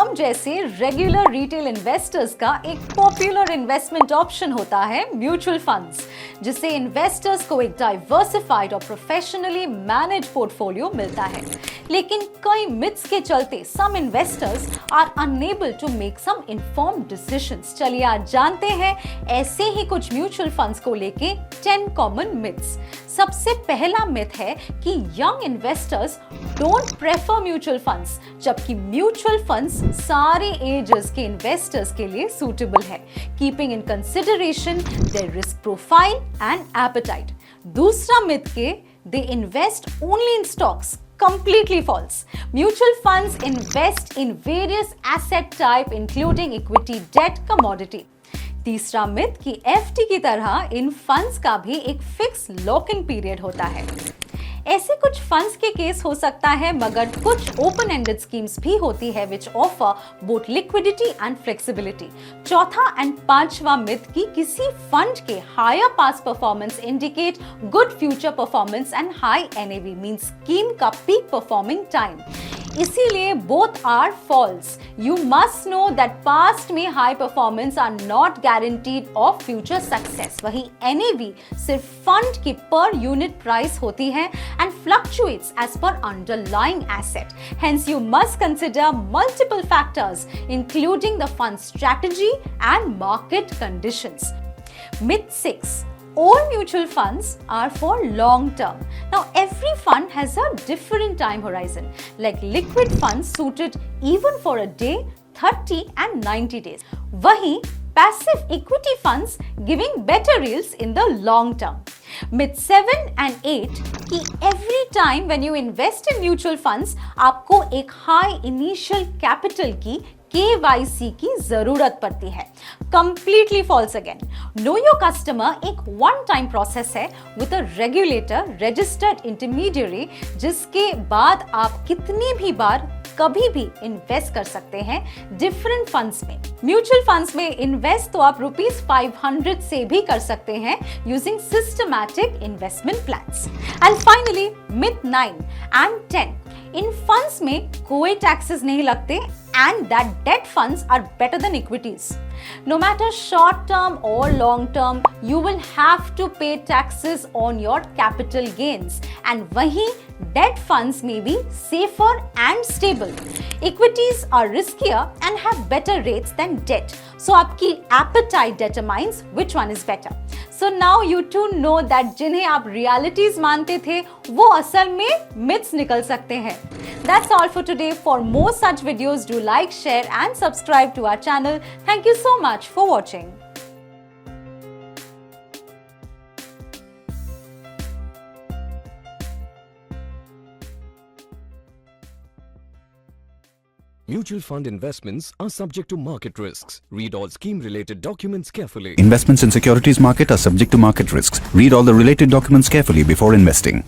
हम जैसे regular retail investors का एक पॉपुलर इन्वेस्टमेंट ऑप्शन होता है म्यूचुअल फंड्स, जिससे इन्वेस्टर्स को एक डाइवर्सिफाइड और प्रोफेशनली मैनेज पोर्टफोलियो मिलता है। लेकिन कई मिथ्स के चलते some investors are unable to make some informed decisions. चलिए आज जानते हैं ऐसे ही कुछ म्यूचुअल फंड्स को लेके 10 कॉमन मिथ्स। सबसे पहला मिथ है कि young investors don't prefer mutual funds, जबकि म्यूचुअल फंड्स सारे एजेस के इन्वेस्टर्स के लिए सूटेबल है, keeping in consideration their risk profile and appetite. दूसरा मिथ के they invest only in stocks, completely false. Mutual funds invest in various asset type including equity, debt, commodity. तीसरा myth कि FD की तरह इन funds का भी एक फिक्स लॉक इन पीरियड होता है। ऐसे कुछ फंड्स के केस हो सकता है, मगर कुछ ओपन एंडेड स्कीम्स भी होती है which offer both liquidity and flexibility. चौथा एंड पांचवा मिथ कि किसी फंड के higher past performance indicate good future performance and high NAV means scheme का पीक परफॉर्मिंग टाइम। इसीलिए both are false. You must know that past में high performance are not guaranteed of future success. वही NAV सिर्फ fund की per unit price होती है and fluctuates as per underlying asset. Hence, you must consider multiple factors, including the fund strategy and market conditions. Myth 6. All mutual funds are for long term. Now, every fund has a different time horizon. Like liquid funds suited even for a day, 30 and 90 days. वहीं passive equity funds giving better yields in the long term. Myth 7 and 8 कि every time when you invest in mutual funds आपको एक high initial capital की KYC की जरूरत पड़ती है। Completely false again. Know your customer एक one time process है with a regulator registered intermediary, जिसके बाद आप कितनी भी बार कभी भी इन्वेस्ट कर सकते हैं डिफरेंट फंड्स में। म्यूचुअल फंड्स में इन्वेस्ट तो आप ₹500 से भी कर सकते हैं using systematic investment plans. And finally myth 9 and 10, in funds में कोई टैक्सेस नहीं लगते and that debt funds are better than equities. No matter short term or long term, you will have to pay taxes on your capital gains. And wahi debt funds may be safer and stable. Equities are riskier and have better rates than debt. So आपकी appetite determines which one is better. So now you too know that जिन्हें आप realities मानते थे वो असल में myths निकल सकते हैं। That's all for today. For more such videos, do like, share and subscribe to our channel. Thank you so much for watching. Mutual fund investments are subject to market risks. Read all scheme-related documents carefully. Investments in securities market are subject to market risks. Read all the related documents carefully before investing.